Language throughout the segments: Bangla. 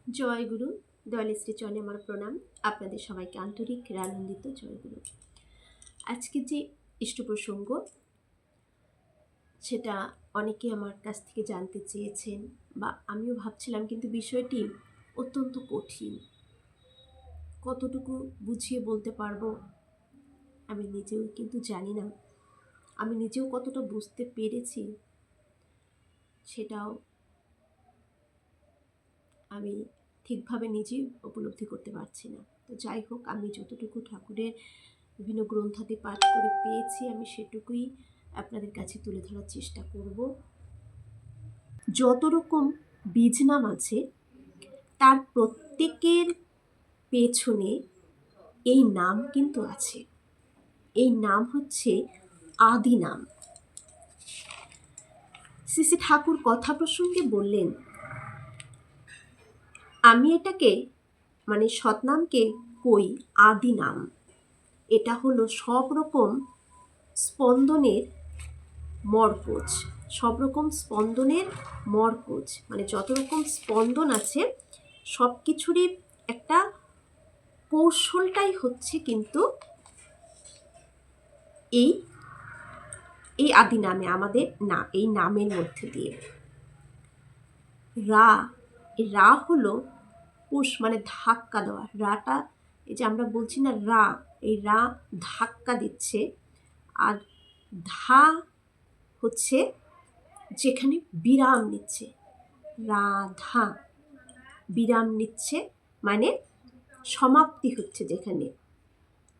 জয়গুরু। দয়ালশ্রী চরণে আমার প্রণাম। আপনাদের সবাইকে আন্তরিক আনন্দিত জয়গুরু। আজকে যে ইষ্ট প্রসঙ্গ সেটা অনেকে আমার কাছ থেকে জানতে চেয়েছেন বা আমিও ভাবছিলাম, কিন্তু বিষয়টি অত্যন্ত কঠিন। কতটুকু বুঝিয়ে বলতে পারবো আমি নিজেও কিন্তু জানি না। আমি নিজেও কতটা বুঝতে পেরেছি সেটাও আমি ঠিকভাবে নিজেই উপলব্ধি করতে পারছি না। তো যাই হোক, আমি যতটুকু ঠাকুরের বিভিন্ন গ্রন্থাদি পাঠ করে পেয়েছি আমি সেটুকুই আপনাদের কাছে তুলে ধরার চেষ্টা করব। যত রকম বীজ নাম আছে তার প্রত্যেকের পেছনে এই নাম কিন্তু আছে। এই নাম হচ্ছে আদি নাম। শ্রী শ্রী ঠাকুর কথা প্রসঙ্গে বললেন, আমি এটাকে সৎনামকে কই আদি নাম। এটা হলো সব রকম স্পন্দনের মরকজ। সব রকম স্পন্দনের মরকজ যত রকম স্পন্দন আছে সব কিছুরই একটা কৌশলটাই হচ্ছে কিন্তু এই এই আদি নামে আমাদের না এই নামের মধ্যে দিয়ে রা। এই রা হলো পুষ ধাক্কা দেওয়া। রাটা এই যে আমরা বলছি না রা, এই রা ধাক্কা দিচ্ছে। আর ধা হচ্ছে যেখানে বিরাম নিচ্ছে। রাধা বিরাম নিচ্ছে সমাপ্তি হচ্ছে, যেখানে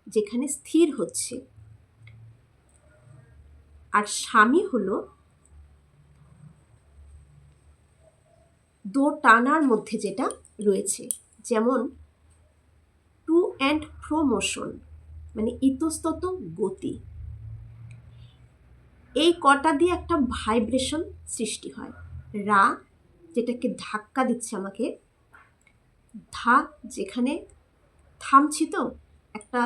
যেখানে স্থির হচ্ছে। আর স্বামী হলো দো টানার মধ্যে যেটা রয়েছে, যেমন টু অ্যান্ড ফ্রো মোশন ইতস্তত গতি। এই কটা দিয়ে একটা ভাইব্রেশন সৃষ্টি হয়। রা যেটাকে ধাক্কা দিচ্ছে আমাকে, ধা যেখানে থামছি, তো একটা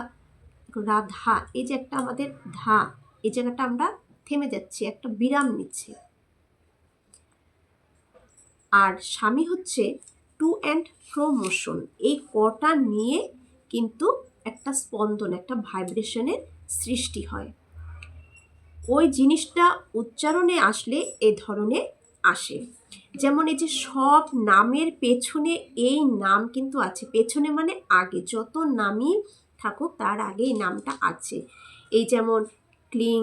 রাধা এই যে একটা আমাদের ধা, এই জায়গাটা আমরা থেমে যাচ্ছি, একটা বিরাম নিচ্ছে। আর স্বামী হচ্ছে টু অ্যান্ড ফ্রো মোশন। এই কটা নিয়ে কিন্তু একটা স্পন্দন, একটা ভাইব্রেশনের সৃষ্টি হয়। ওই জিনিসটা উচ্চারণে আসলে এ ধরনের আসে। যেমন এই যে সব নামের পেছনে এই নাম কিন্তু আছে। পেছনে আগে, যত নামই থাকুক তার আগে এই নামটা আছে। এই যেমন ক্লিং,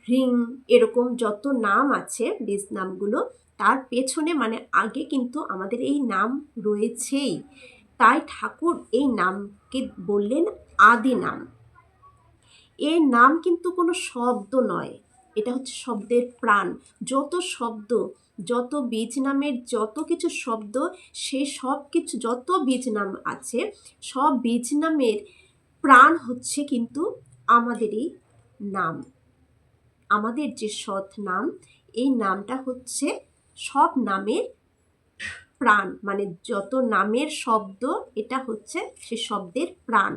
হ্রিং, এরকম যত নাম আছে বীজ নামগুলো, তার পেছনে আগে কিন্তু আমাদের এই নাম রয়েছেই। তাই ঠাকুর এই নামকে বললেন আদি নাম। এই নাম কিন্তু কোনো শব্দ নয়, এটা হচ্ছে শব্দের প্রাণ। যত শব্দ, যত বীজ নামের যত কিছু শব্দ, সে সব কিছু যত বীজ নাম আছে সব বীজ নামের প্রাণ হচ্ছে কিন্তু আমাদের এই নাম। আমাদের যে সৎ নাম, এই নামটা হচ্ছে সব নামের প্রাণ। যত নামের শব্দ, এটা হচ্ছে সে শব্দের প্রাণ,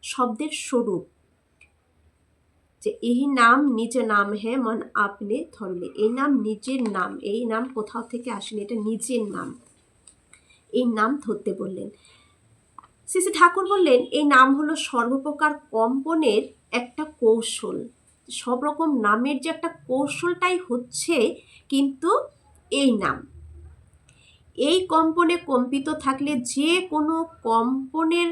শব্দের স্বরূপ। যে এই নাম নিজ নাম হে মন আপনি ধরলে। এই নাম নিজের নাম, এই নাম কোথাও থেকে আসেনি, এটা নিজের নাম। এই নাম ধরতে বললেন। শ্রী শ্রী ঠাকুর বললেন এই নাম হলো সর্বপ্রকার কম্পনের একটা কৌশল। সব রকম নামের যে একটা কৌশলটাই হচ্ছে কিন্তু এই নাম। এই কম্পনে কম্পিত থাকলে যে কোনো কম্পনের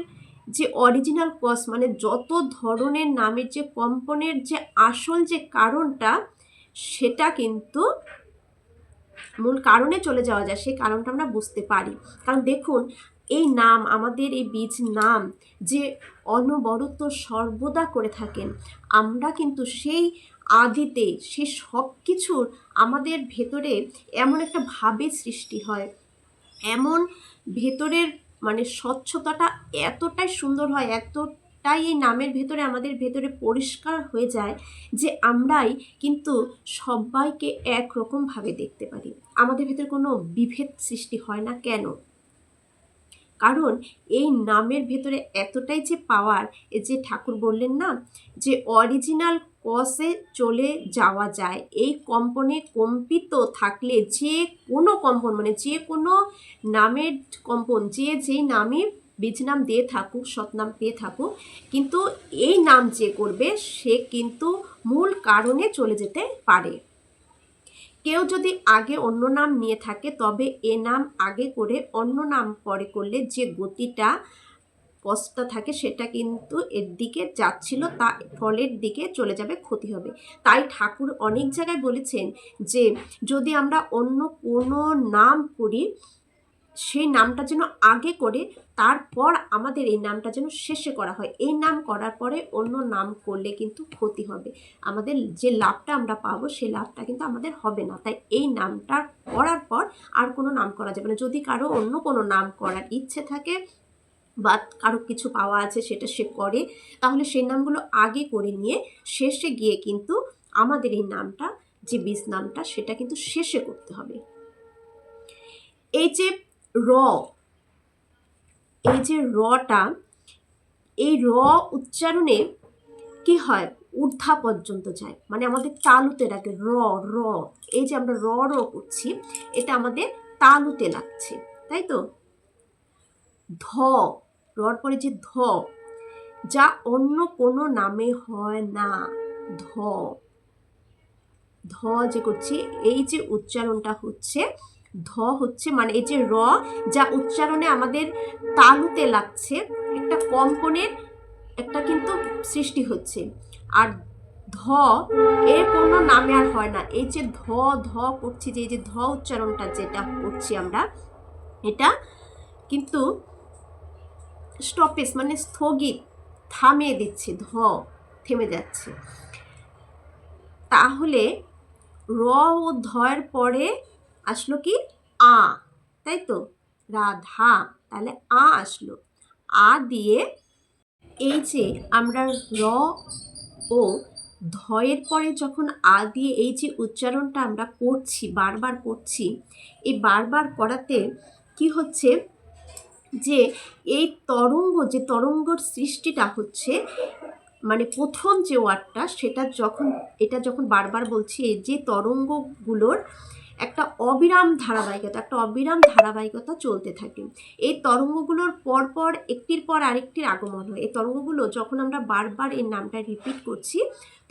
যে অরিজিনাল কজ যত ধরনের নামের যে কম্পনের যে আসল যে কারণটা, সেটা কিন্তু মূল কারণে চলে যাওয়া যায়, সেই কারণটা আমরা বুঝতে পারি। কারণ দেখুন, এই নাম আমাদের এই বীজ নাম যে অনবরত সর্বদা করে থাকেন, আমরা কিন্তু সেই আদিতে সে সব কিছুর আমাদের ভেতরে এমন একটা ভাবের সৃষ্টি হয়, এমন ভেতরের স্বচ্ছতাটা এতটাই সুন্দর হয়, এতটাই এই নামের ভেতরে আমাদের ভেতরে পরিষ্কার হয়ে যায় যে আমরাই কিন্তু সবাইকে একরকমভাবে দেখতে পারি। আমাদের ভেতরে কোনো বিভেদ সৃষ্টি হয় না। কেন? কারণ এই নামের ভেতরে এতটাই যে পাওয়ার, এই যে ঠাকুর বললেন না যে অরিজিনাল কসে চলে যাওয়া যায়। এই কম্পনে কম্পিত থাকলে যে কোনো কম্পন মানে যে কোনো নামের কম্পন, যে যেই নামে বীজ নাম দিয়ে থাকুক, সৎনাম দিয়ে থাকুক, কিন্তু এই নাম যে করবে সে কিন্তু মূল কারণে চলে যেতে পারে। কেউ যদি আগে অন্য নাম নিয়ে থাকে তবে এ নাম আগে করে অন্য নাম পরে করলে যে গতিটা কষ্টটা থাকে সেটা কিন্তু এর দিকে যাচ্ছিল, তা ফলের দিকে চলে যাবে, ক্ষতি হবে। তাই ঠাকুর অনেক জায়গায় বলেছেন যে যদি আমরা অন্য কোনো নাম করি সেই নামটা যেন আগে করে তারপর আমাদের এই নামটা যেন শেষে করা হয়। এই নাম করার পরে অন্য নাম করলে কিন্তু ক্ষতি হবে, আমাদের যে লাভটা আমরা পাবো সেই লাভটা কিন্তু আমাদের হবে না। তাই এই নামটা করার পর আর কোনো নাম করা যাবে না। যদি কারো অন্য কোনো নাম করার ইচ্ছে থাকে বা কারো কিছু পাওয়া আছে সেটা সে করে, তাহলে সেই নামগুলো আগে করে নিয়ে শেষে গিয়ে কিন্তু আমাদের এই নামটা, যে বীজ নামটা, সেটা কিন্তু শেষে করতে হবে। এই যে র, এই যে রটা, এই র উচ্চারণে কি হয়, ঊর্ধ্বা পর্যন্ত যায়, মানে আমাদের তালুতে লাগে। র র, এই যে আমরা র র করছি এটা আমাদের তালুতে লাগছে, তাই তো। ধ, রর পরে যে ধ, যা অন্য কোনো নামে হয় না। ধ, ধ যে করছি, এই যে উচ্চারণটা হচ্ছে ধ হচ্ছে, মানে এই যে র যা উচ্চারণে আমাদের তালুতে লাগছে, একটা কম্পনের একটা কিন্তু সৃষ্টি হচ্ছে। আর ধ এর কোনো নামে আর হয় না। এই যে ধ ধ করছি, যে এই যে ধ উচ্চারণটা যেটা করছি আমরা, এটা কিন্তু স্টপেজ মানে স্থগিত, থামিয়ে দিচ্ছি, ধ থেমে যাচ্ছে। তাহলে র ও ধয়ের পরে আসলো কি আ, তাই তো, রাধা, তাহলে আ আসলো। আ দিয়ে এই যে আমরা র ও ধয়ের পরে যখন আ দিয়ে এই যে উচ্চারণটা আমরা করছি, বারবার করছি, এই বারবার করাতে কি হচ্ছে যে এই তরঙ্গ, যে তরঙ্গর সৃষ্টিটা হচ্ছে, মানে প্রথম যে ওয়ার্ডটা সেটা যখন, এটা যখন বারবার বলছি, এই যে তরঙ্গগুলোর একটা অবিরাম ধারাবাহিকতা, একটা অবিরাম ধারাবাহিকতা চলতে থাকে। এই তরঙ্গগুলোর পরপর একটির পর আরেকটির আগমন হয়। এই তরঙ্গগুলো যখন আমরা বারবার এই নামটা রিপিট করছি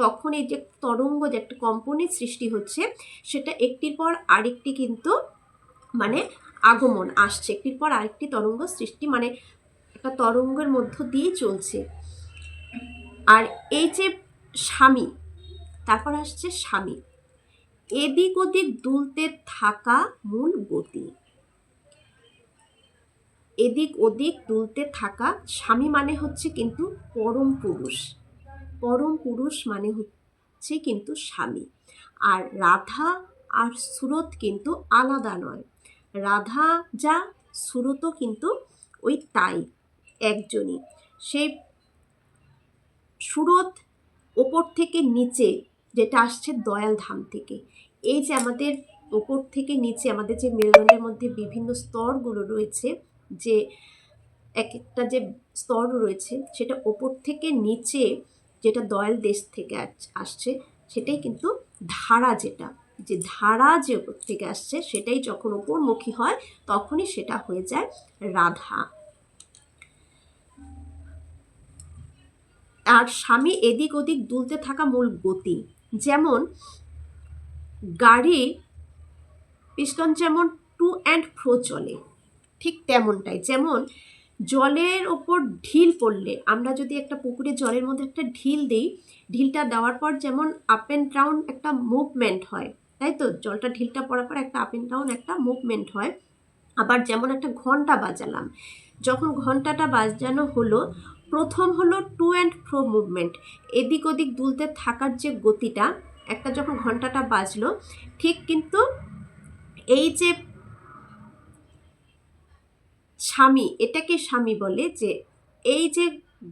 তখন এই যে তরঙ্গ, যে একটা কম্পনের সৃষ্টি হচ্ছে, সেটা একটির পর আরেকটি কিন্তু মানে আগমন আসছে, একটির পর আরেকটি তরঙ্গ সৃষ্টি, মানে একটা তরঙ্গের মধ্য দিয়ে চলছে। আর এই যে স্বামী, তারপর আসছে স্বামী, এদিক ওদিক দুলতে থাকা মূল গতি। এদিক ওদিক দুলতে থাকা, স্বামী মানে হচ্ছে কিন্তু পরম পুরুষ, পরম পুরুষ মানে হচ্ছে কিন্তু স্বামী। আর রাধা আর সুরত কিন্তু আলাদা নয়, রাধা যা সুরতও কিন্তু ওই তাই, একজনই। সেই সুরত ওপর থেকে নিচে যেটা আসছে দয়াল ধাম থেকে। এই যে আমাদের ওপর থেকে নিচে আমাদের যে মেরুদণ্ডের মধ্যে বিভিন্ন স্তরগুলো রয়েছে, যে এক একটা যে স্তর রয়েছে, সেটা ওপর থেকে নিচে যেটা দয়াল দেশ থেকে আসছে সেটাই কিন্তু ধারা, যেটা যে ধারা যে ওপর থেকে আসছে সেটাই যখন উপরমুখী হয় তখনই সেটা হয়ে যায় রাধা। আর স্বামী এদিক ওদিক দুলতে থাকা মূল গতি, যেমন গাড়ির পিস্টন যেমন টু অ্যান্ড ফ্রো চলে, ঠিক তেমনটাই। যেমন জলের ওপর ঢিল পড়লে, আমরা যদি একটা পুকুরে জলের মধ্যে একটা ঢিল দিই, ঢিলটা দেওয়ার পর যেমন আপ অ্যান্ড ডাউন একটা মুভমেন্ট হয়, তাই তো, জলটা ঢিলটা পড়ার পর একটা আপ অ্যান্ড ডাউন একটা মুভমেন্ট হয়। আবার যেমন একটা ঘন্টা বাজালাম, যখন ঘন্টাটা বাজানো হলো, প্রথম হলো টু অ্যান্ড ফ্রো মুভমেন্ট, এদিক ওদিক দুলতে থাকার যে গতিটা, একটা যখন ঘন্টাটা বাজলো, ঠিক কিন্তু এই যে স্বামী, এটাকে স্বামী বলে, যে এই যে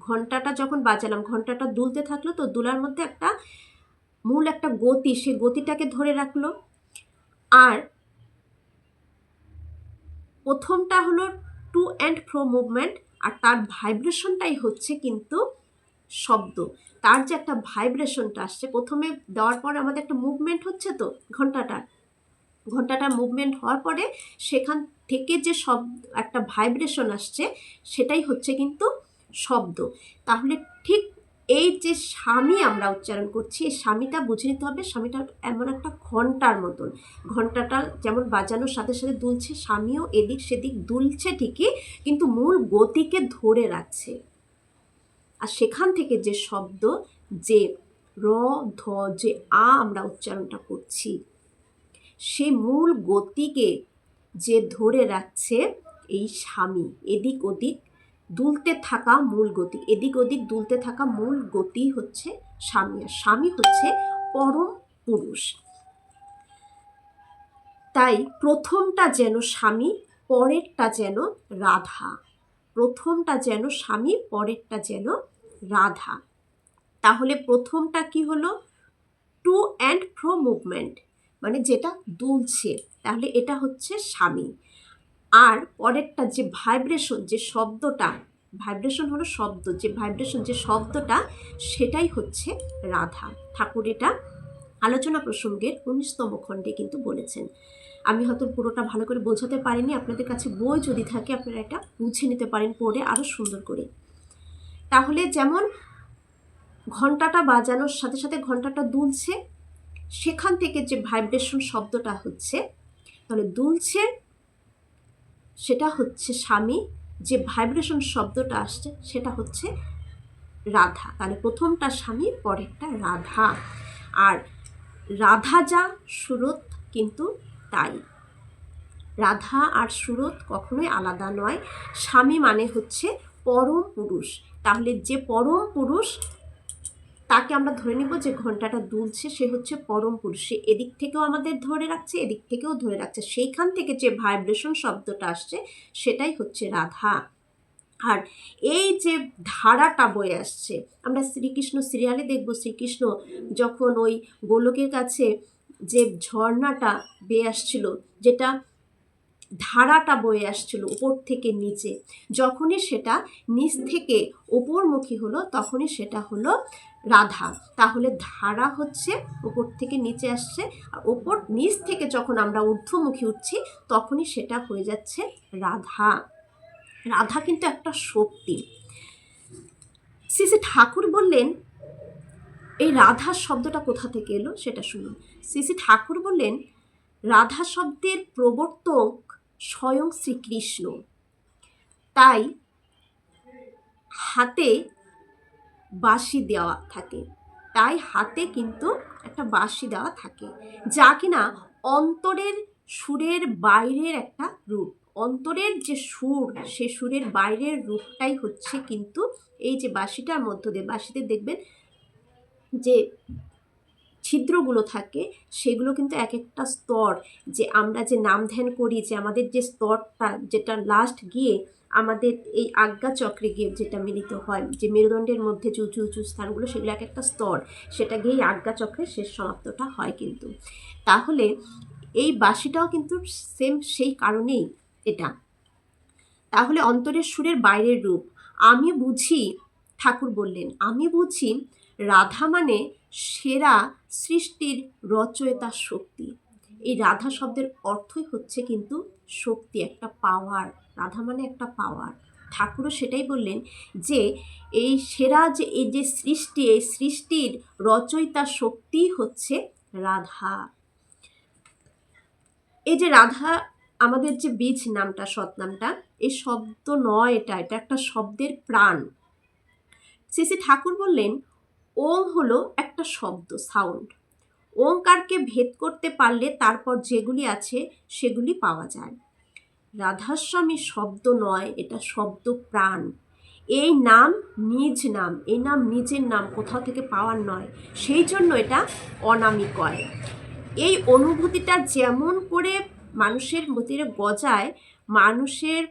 ঘন্টাটা যখন বাজালাম, ঘন্টাটা দুলতে থাকলো, তো দুলার মধ্যে একটা মূল একটা গতি, সে গতিটাকে ধরে রাখলো। আর প্রথমটা হলো টু অ্যান্ড ফ্রো মুভমেন্ট, আর তার ভাইব্রেশনটাই হচ্ছে কিন্তু শব্দ, তার যে একটা ভাইব্রেশনটা আসছে, প্রথমে দেওয়ার পর আমাদের একটা মুভমেন্ট হচ্ছে তো ঘন্টাটার মুভমেন্ট হওয়ার পরে সেখান থেকে যে একটা ভাইব্রেশন আসছে, সেটাই হচ্ছে কিন্তু শব্দ। তাহলে ঠিক এই যে স্বামী আমরা উচ্চারণ করছি, এই স্বামীটা বুঝে নিতে হবে, স্বামীটা এমন একটা ঘন্টার মতন, ঘন্টাটা যেমন বাজানোর সাথে সাথে দুলছে, স্বামীও এদিক সেদিক দুলছে ঠিকই, কিন্তু মূল গতিকে ধরে রাখছে। আর সেখান থেকে যে শব্দ, যে র ধ যে আ আমরা উচ্চারণটা করছি, সে মূল গতিকে যে ধরে রাখছে এই স্বামী, এদিক ওদিক দুলতে থাকা মূল গতি, এদিক ওদিক দুলতে থাকা মূল গতি হচ্ছে স্বামী, আর স্বামী হচ্ছে পরম পুরুষ। তাই প্রথমটা যেন স্বামী, পরেরটা যেন রাধা, প্রথমটা যেন স্বামী, পরেরটা যেন রাধা। তাহলে প্রথমটা কি হলো? টু অ্যান্ড ফ্রো মুভমেন্ট, মানে যেটা দুলছে, তাহলে এটা হচ্ছে স্বামী। আর পরেরটা যে ভাইব্রেশন, যে শব্দটা, ভাইব্রেশন হলো শব্দ, যে ভাইব্রেশন যে শব্দটা, সেটাই হচ্ছে রাধা। ঠাকুর এটা আলোচনা প্রসঙ্গের 19তম খণ্ডে কিন্তু বলেছেন। আমি হয়তো পুরোটা ভালো করে বোঝাতে পারিনি, আপনাদের কাছে বই যদি থাকে আপনারা এটা বুঝে নিতে পারেন পড়ে আরও সুন্দর করে। তাহলে যেমন ঘন্টাটা বাজানোর সাথে সাথে ঘন্টাটা দুলছে, সেখান থেকে যে ভাইব্রেশন শব্দটা হচ্ছে, তাহলে দুলছে সেটা হচ্ছে স্বামী, যে ভাইব্রেশন শব্দটা আসছে সেটা হচ্ছে রাধা। তাহলে প্রথমটা স্বামী, পরেরটা রাধা। আর রাধা যা, সুরত কিন্তু তাই। রাধা আর সুরত কখনোই আলাদা নয়। স্বামী মানে হচ্ছে পরম পুরুষ। তাহলে যে পরম পুরুষ, তাকে আমরা ধরে নিব যে ঘন্টাটা দুলছে, সে হচ্ছে পরম পুরুষ। সে এদিক থেকেও আমাদের ধরে রাখছে, এদিক থেকেও ধরে রাখছে, সেইখান থেকে যে ভাইব্রেশন শব্দটা আসছে সেটাই হচ্ছে রাধা। আর এই যে ধারাটা বয়ে আসছে, আমরা শ্রীকৃষ্ণ সিরিয়ালে দেখব, শ্রীকৃষ্ণ যখন ওই গোলকের কাছে যে ঝর্ণাটা বেয়ে আসছিল, যেটা ধারাটা বয়ে আসছিল উপর থেকে নিচে, যখনই সেটা নিচ থেকে উপরমুখী হলো তখনই সেটা হলো রাধা। তাহলে ধারা হচ্ছে উপর থেকে নিচে আসছে, আর উপর নিচ থেকে যখন আমরা ঊর্ধ্বমুখী উঠছি তখনই সেটা হয়ে যাচ্ছে রাধা। রাধা কিন্তু একটা শক্তি। শ্রী শ্রী ঠাকুর বললেন, এই রাধা শব্দটা কোথা থেকে এলো সেটা শুনুন। শ্রী শ্রী ঠাকুর বললেন, রাধা শব্দের প্রবর্তক স্বয়ং শ্রীকৃষ্ণ। তাই হাতে বাঁশি দেওয়া থাকে, তাই হাতে কিন্তু একটা বাঁশি দেওয়া থাকে, যা কিনা অন্তরের সুরের বাইরের একটা রূপ। অন্তরের যে সুর, সে সুরের বাইরের রূপটাই হচ্ছে কিন্তু এই যে বাঁশিটার মধ্য দিয়ে, বাঁশিতে দেখবেন যে ছিদ্রগুলো থাকে, সেগুলো কিন্তু এক একটা স্তর, যে আমরা যে নাম ধ্যান করি, যে আমাদের যে স্তরটা, যেটা লাস্ট গিয়ে আমাদের এই আজ্ঞা চক্রে গিয়ে যেটা মিলিত হয়, যে মেরুদণ্ডের মধ্যে যে উঁচু উঁচু স্থানগুলো, সেগুলো এক একটা স্তর, সেটা গিয়ে আজ্ঞা চক্রের শেষ সমাপ্তটা হয় কিন্তু। তাহলে এই বাঁশিটাও কিন্তু সেম সেই কারণেই এটা। তাহলে অন্তরের সুরের বাইরের রূপ। আমি বুঝি, ঠাকুর বললেন, আমি বুঝি রাধা মানে সেরা সৃষ্টির রচয়িতা শক্তি। এই রাধা শব্দের অর্থই হচ্ছে কিন্তু শক্তি, একটা পাওয়ার। রাধা মানে একটা পাওয়ার। ঠাকুরও সেটাই বললেন যে এই সেরা, যে এই যে সৃষ্টি, এই সৃষ্টির রচয়িতা শক্তি হচ্ছে রাধা। এই যে রাধা আমাদের যে বীজ নামটা, সৎনামটা, এই শব্দ নয়, এটা একটা শব্দের প্রাণ। শ্রী শ্রী ঠাকুর বললেন, ওং হলো একটা শব্দ, সাউন্ড। ওঙ্কারকে ভেদ করতে পারলে তারপর যেগুলি আছে সেগুলি পাওয়া যায়। রাধাস্বামী শব্দ নয়, এটা শব্দ প্রাণ। এই নাম নিজ নাম, এই নাম নিজের নাম, কোথাও থেকে পাওয়ার নয়, সেই জন্য এটা অনামিকয়। এই অনুভূতিটা যেমন করে মানুষের মধ্যে গজায়, মানুষের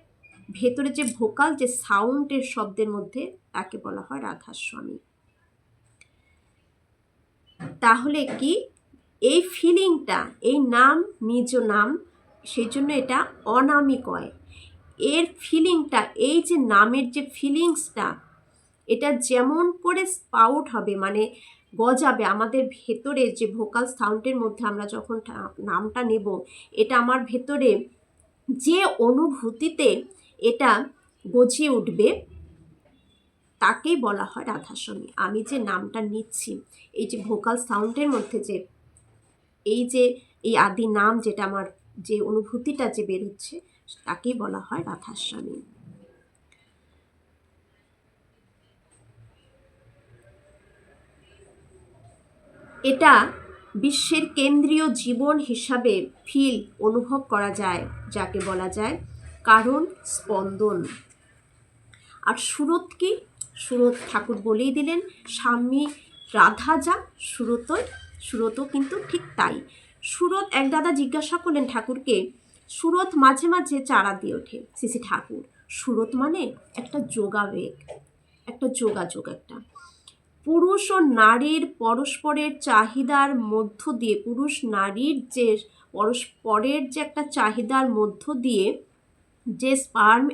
ভেতরে যে ভোকাল, যে সাউন্ডের শব্দের মধ্যে, তাকে বলা হয় রাধাস্বামী। তাহলে কি এই ফিলিংটা, এই নাম নিজ নাম, সেই জন্য এটা অনামিকয়। এর ফিলিংটা, এই যে নামের যে ফিলিংসটা, এটা যেমন করে স্পাউট হবে, মানে গজাবে আমাদের ভেতরে, যে ভোকাল সাউন্ডের মধ্যে আমরা যখন নামটা নেব, এটা আমার ভেতরে যে অনুভূতিতে এটা গজিয়ে উঠবে তাকেই বলা হয় রাধাস্বামী। আমি যে নামটা নিচ্ছি, এই যে ভোকাল সাউন্ডের মধ্যে যে এই আদি নাম, যেটা আমার যে অনুভূতিটা যে বেরোচ্ছে, তাকেই বলা হয় রাধাস্বামী। এটা বিশ্বের কেন্দ্রীয় জীবন হিসাবে ফিল অনুভব করা যায়, যাকে বলা যায় কারণ স্পন্দন। আর সুরত কি? সুরত ঠাকুর বলেই দিলেন, স্বামী রাধা যা সুরতও কিন্তু ঠিক তাই। সুরত, এক দাদা জিজ্ঞাসা করলেন ঠাকুরকে, সুরত মাঝে মাঝে চারা দিয়ে ওঠে। শ্রী ঠাকুর, সুরত মানে একটা যোগাবেগ, একটা যোগাযোগ, একটা পুরুষ ও নারীর পরস্পরের চাহিদার মধ্য দিয়ে, পুরুষ নারীর যে পরস্পরের যে একটা চাহিদার মধ্য দিয়ে যে স্পার্ম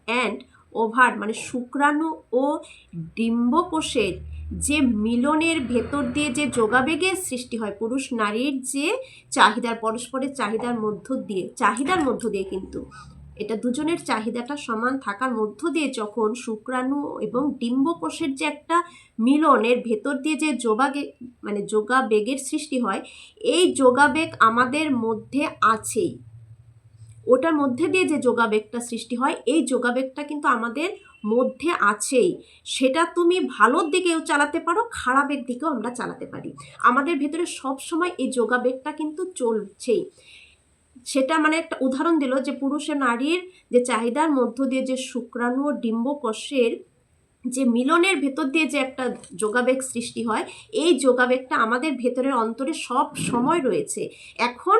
অ্যান্ড ওভার মানে শুক্রাণু ও ডিম্বকোষের যে মিলনের ভেতর দিয়ে যে যোগাবেগের সৃষ্টি হয়, পুরুষ নারীর যে চাহিদার, পরস্পরের চাহিদার মধ্য দিয়ে কিন্তু এটা দুজনের চাহিদাটা সমান থাকার মধ্য দিয়ে যখন শুক্রাণু এবং ডিম্বকোষের যে একটা মিলনের ভেতর দিয়ে যে যোগাবেগের সৃষ্টি হয়, এই যোগাবেগ আমাদের মধ্যে আছেই। ওটার মধ্যে দিয়ে যে যোগাবেগটা সৃষ্টি হয়, এই যোগাবেগটা কিন্তু আমাদের মধ্যে আছেই। সেটা তুমি ভালোর দিকেও চালাতে পারো, খারাপের দিকেও আমরা চালাতে পারি। আমাদের ভেতরে সব সময় এই যোগাবেগটা কিন্তু চলছেই। সেটা মানে একটা উদাহরণ দিল যে পুরুষের নারীর যে চাহিদার মধ্য দিয়ে যে শুক্রাণু ও ডিম্বকোষের যে মিলনের ভেতর দিয়ে যে একটা যোগাবেগ সৃষ্টি হয়, এই যোগাবেগটা আমাদের ভেতরের অন্তরে সব সময় রয়েছে। এখন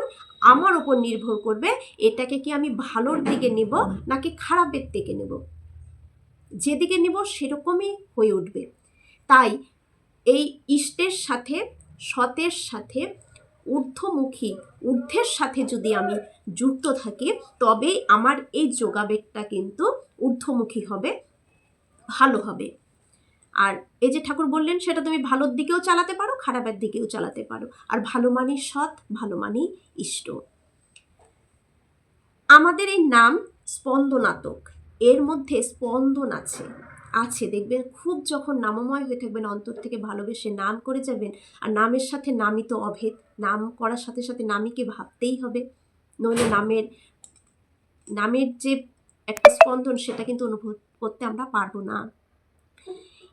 আমার উপর নির্ভর করবে এটাকে কি আমি ভালোর দিকে নিব নাকি খারাপের দিকে নেব। যেদিকে নিব সেরকমই হয়ে উঠবে। তাই এই ইষ্টের সাথে, সতের সাথে, ঊর্ধ্বের সাথে যদি আমি যুক্ত থাকি, তবেই আমার এই যোগাবেগটা কিন্তু ঊর্ধ্বমুখী হবে, ভালো হবে। আর এই যে ঠাকুর বললেন, সেটা তুমি ভালোর দিকেও চালাতে পারো, খারাপের দিকেও চালাতে পারো। আর ভালো মানেই সৎ, ভালো মানেই ইষ্ট। আমাদের এই নাম স্পন্দনাত্মক, এর মধ্যে স্পন্দন আছে দেখবেন, খুব যখন নামময় হয়ে থাকবেন, অন্তর থেকে ভালোবেসে নাম করে যাবেন, আর নামের সাথে নামই তো অভেদ, নাম করার সাথে সাথে নামীকে ভাবতেই হবে, নইলে নামের যে একটা স্পন্দন সেটা কিন্তু অনুভব করতে আমরা পারবো না।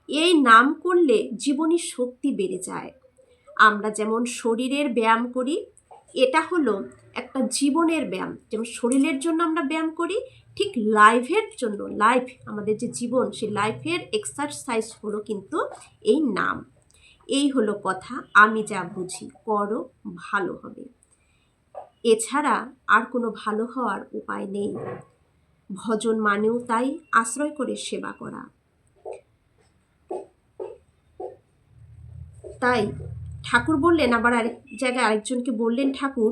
এই নাম করলে জীবনী শক্তি বেড়ে যায়। আমরা যেমন শরীরের ব্যায়াম করি, এটা হলো একটা জীবনের ব্যায়াম। যেমন শরীরের জন্য আমরা ব্যায়াম করি, ঠিক লাইফ আমাদের যে জীবন, সেই লাইফের এক্সারসাইজ হলো কিন্তু এই নাম। এই হলো কথা, আমি যা বুঝি, করো ভালো হবে। এছাড়া আর কোনো ভালো হওয়ার উপায় নেই। ভজন মানেও তাই আশ্রয় করে সেবা করা। তাই ঠাকুর বললেন, আবার আরেক জায়গায় আরেকজনকে বললেন ঠাকুর,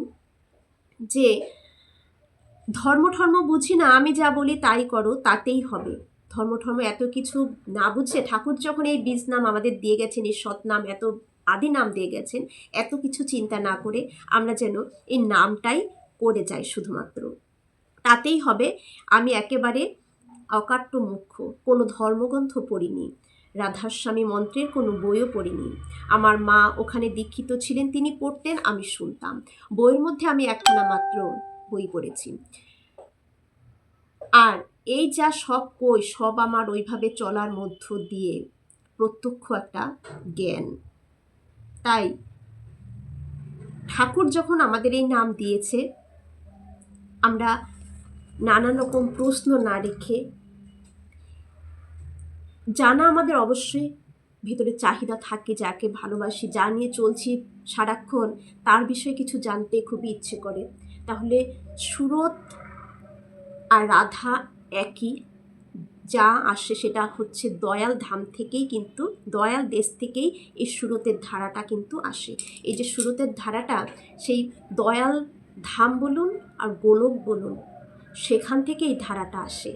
যে ধর্ম বুঝি না, আমি যা বলি তাই করো, তাতেই হবে। ধর্ম এত কিছু না বুঝে ঠাকুর যখন এই বীজ নাম আমাদের দিয়ে গেছেন, এই সৎ নাম, এত আদি নাম দিয়ে গেছেন, এত কিছু চিন্তা না করে আমরা যেন এই নামটাই করে যাই শুধুমাত্র, তাতেই হবে। আমি একেবারে অকাট্য মুখ্য, কোনো ধর্মগ্রন্থ পড়িনি, রাধাস্বামী মন্ত্রের কোনো বইও পড়িনি। আমার মা ওখানে দীক্ষিত ছিলেন, তিনি পড়তেন, আমি শুনতাম। বইয়ের মধ্যে আমি একখানা মাত্র বই পড়েছি। আর এই যা সব আমার ওইভাবে চলার মধ্য দিয়ে প্রত্যক্ষ একটা জ্ঞান। তাই ঠাকুর যখন আমাদের এই নাম দিয়েছে, আমরা নানান রকম প্রশ্ন না রেখে, জানা আমাদের অবশ্যই ভেতরে চাহিদা থাকে, যাকে ভালোবাসি, যা নিয়ে চলছি সারাক্ষণ, তার বিষয়ে কিছু জানতে খুবই ইচ্ছে করে, তাহলে সুরত আর রাধা একই। যা আসে সেটা হচ্ছে দয়াল ধাম থেকেই, কিন্তু দয়াল দেশ থেকেই এই সুরতের ধারাটা কিন্তু আসে। এই যে সুরতের ধারাটা, সেই দয়াল ধাম বলুন আর গোলক বলুন, সেখান থেকে এই ধারাটা আসে।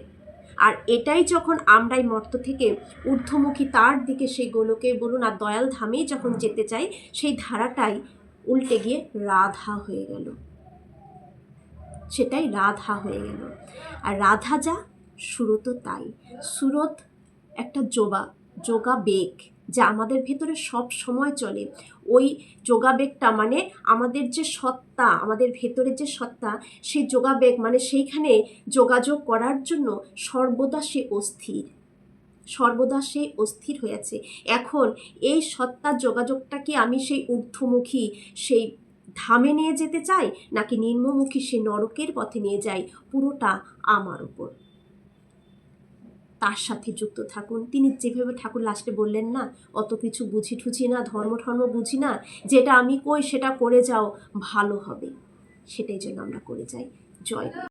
আর এটাই যখন আমরা এই মর্ত থেকে ঊর্ধ্বমুখী তার দিকে সেই গোলকে বলুন আর দয়াল ধামেই যখন যেতে চাই, সেই ধারাটাই উল্টে গিয়ে রাধা হয়ে গেল, সেটাই রাধা হয়ে গেল। আর রাধা যা, সুরতও তাই। সুরত একটা যোগাবেগ যা আমাদের ভেতরে সব সময় চলে। ওই যোগাবেগটা মানে আমাদের যে সত্তা, আমাদের ভেতরে যে সত্তা, সেই যোগাবেগ মানে সেইখানে যোগাযোগ করার জন্য সর্বদা সে অস্থির, সর্বদা সে অস্থির হয়ে আছে। এখন এই সত্তার যোগাযোগটাকে আমি সেই ঊর্ধ্বমুখী সেই ধামে নিয়ে যেতে চাই, নাকি নিম্নমুখী সেই নরকের পথে নিয়ে যাই, পুরোটা আমার উপর। তার সাথে যুক্ত থাকুন। তিনি যেভাবে ঠাকুর লাস্টে বললেন না, অত কিছু বুঝি ঠুঝি না, ধর্ম বুঝি না, যেটা আমি কই সেটা করে যাও, ভালো হবে, সেটাই যেন আমরা করে যাই। জয় গুরু।